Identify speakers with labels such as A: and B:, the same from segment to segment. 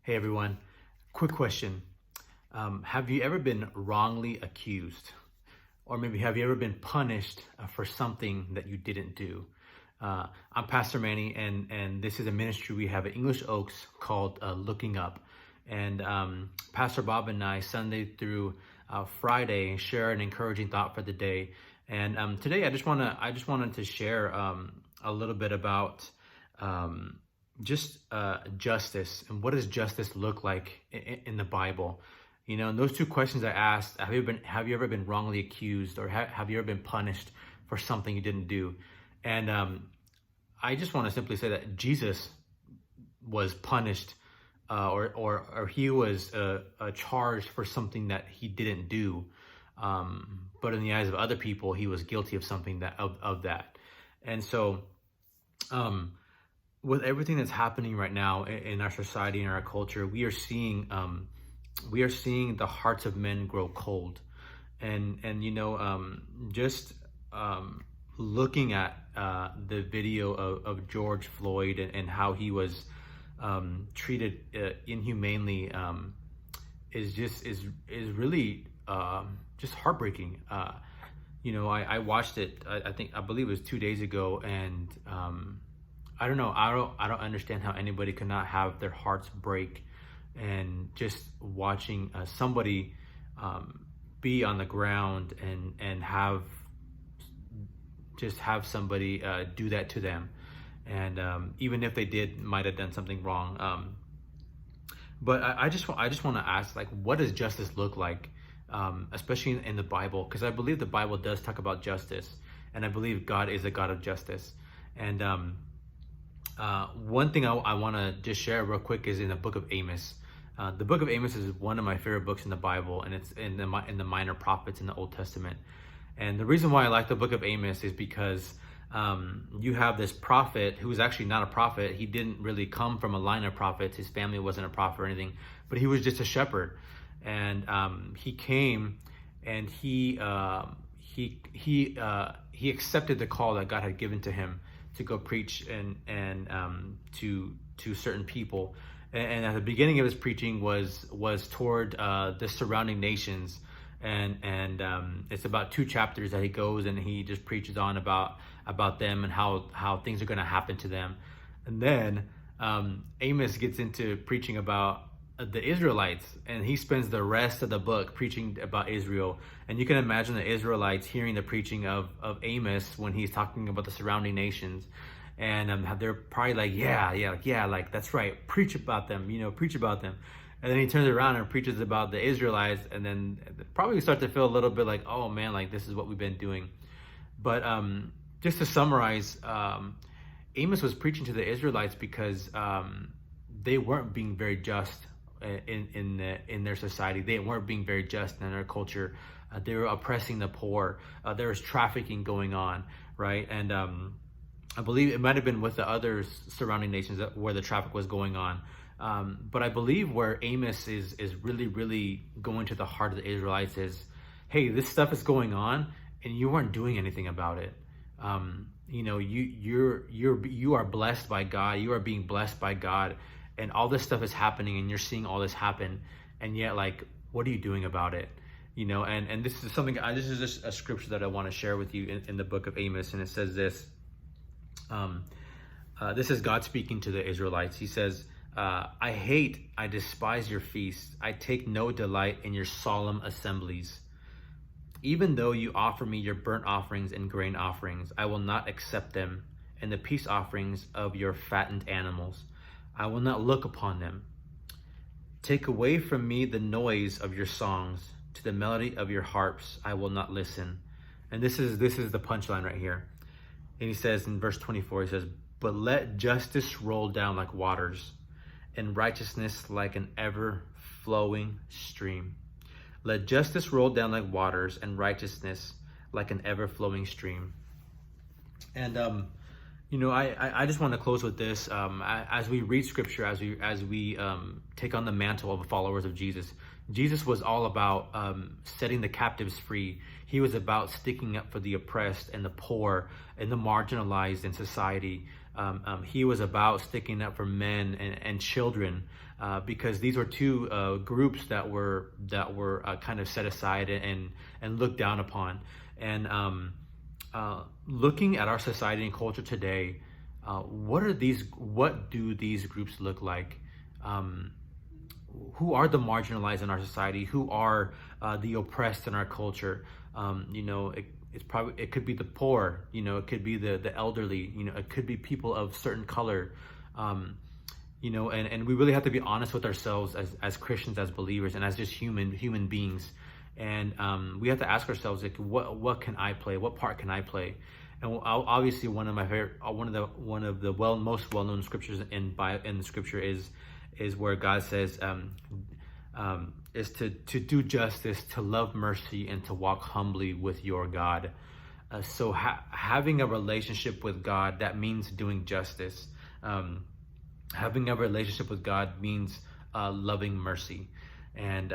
A: Hey everyone, quick question. Have you ever been wrongly accused? Or maybe have you ever been punished for something that you didn't do? I'm Pastor Manny, and this is a ministry we have at English Oaks called Looking Up. And Pastor Bob and I, Sunday through Friday, share an encouraging thought for the day. And today, I just wanted to share a little bit about justice and what does justice look like in the Bible. You know, and those two questions I asked: Have you ever been wrongly accused, or have you ever been punished for something you didn't do? And I just want to simply say that Jesus was punished, or he was charged for something that he didn't do. But in the eyes of other people, he was guilty of something of that. And so, with everything that's happening right now in our society and our culture, we are seeing the hearts of men grow cold, and looking at the video of George Floyd and how he was treated inhumanely is really just heartbreaking. I watched it. I believe it was 2 days ago, and I don't know. I don't understand how anybody could not have their hearts break, and just watching somebody be on the ground and have somebody do that to them, and even if they might have done something wrong. But I just want to ask, like, what does justice look like, especially in the Bible? Because I believe the Bible does talk about justice, and I believe God is a God of justice. And one thing I want to just share real quick is in the Book of Amos. The Book of Amos is one of my favorite books in the Bible, and it's in the minor prophets in the Old Testament. And the reason why I like the Book of Amos is because you have this prophet who is actually not a prophet. He didn't really come from a line of prophets. His family wasn't a prophet or anything, but he was just a shepherd. And he came and he accepted the call that God had given to him to go preach and to certain people. And at the beginning of his preaching was toward the surrounding nations, and it's about 2 chapters that he goes and he just preaches on about them and how things are going to happen to them. And then Amos gets into preaching about the Israelites, and he spends the rest of the book preaching about Israel. And you can imagine the Israelites hearing the preaching of Amos when he's talking about the surrounding nations, and they're probably like, yeah, like, that's right, preach about them, preach about them. And then he turns around and preaches about the Israelites, and then probably start to feel a little bit like, oh man, like, this is what we've been doing. But just to summarize, Amos was preaching to the Israelites because they weren't being very just in their society. They weren't being very just in their culture. They were oppressing the poor. There was trafficking going on, right? And I believe it might have been with the other surrounding nations where the traffic was going on. But I believe where Amos is really, really going to the heart of the Israelites is, hey, this stuff is going on and you weren't doing anything about it. You are blessed by God. You are being blessed by God, and all this stuff is happening, and you're seeing all this happen, and yet, like, what are you doing about it? And this is something. This is just a scripture that I want to share with you in the book of Amos, and it says this. This is God speaking to the Israelites. He says, I despise your feasts. I take no delight in your solemn assemblies. Even though you offer me your burnt offerings and grain offerings, I will not accept them, and the peace offerings of your fattened animals, I will not look upon them. Take away from me the noise of your songs. To the melody of your harps, I will not listen. And this is the punchline right here. And he says in verse 24, he says, but let justice roll down like waters, and righteousness like an ever-flowing stream. Let justice roll down like waters, and righteousness like an ever-flowing stream. And I just want to close with this. As we read scripture, as we take on the mantle of followers of Jesus, Jesus was all about setting the captives free. He was about sticking up for the oppressed and the poor and the marginalized in society. he was about sticking up for men and children, because these were two groups that were kind of set aside and looked down upon. And looking at our society and culture today, what do these groups look like? Who are the marginalized in our society? Who are the oppressed in our culture? It could be the poor. It could be the elderly. It could be people of certain color. And we really have to be honest with ourselves as Christians, as believers, and as just human beings. And we have to ask ourselves, like, what can I play? What part can I play? And obviously, one of the most well-known scriptures in the scripture is where God says is to do justice, to love mercy, and to walk humbly with your God. So having a relationship with God, that means doing justice. Having a relationship with God means loving mercy. And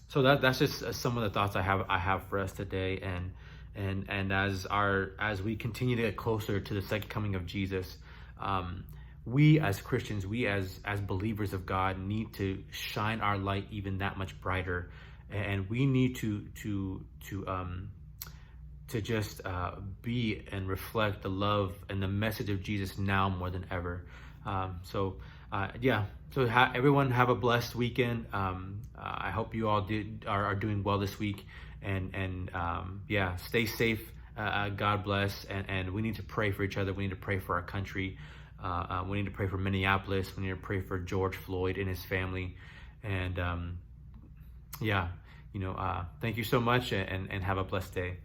A: so that's just some of the thoughts I have for us today. And as we continue to get closer to the second coming of Jesus, we as Christians, we as believers of God, need to shine our light even that much brighter, and we need to just be and reflect the love and the message of Jesus now more than ever. So everyone have a blessed weekend. I hope you all are doing well this week, and stay safe. God bless, and we need to pray for each other. We need to pray for our country. We need to pray for Minneapolis. We need to pray for George Floyd and his family. And thank you so much, and have a blessed day.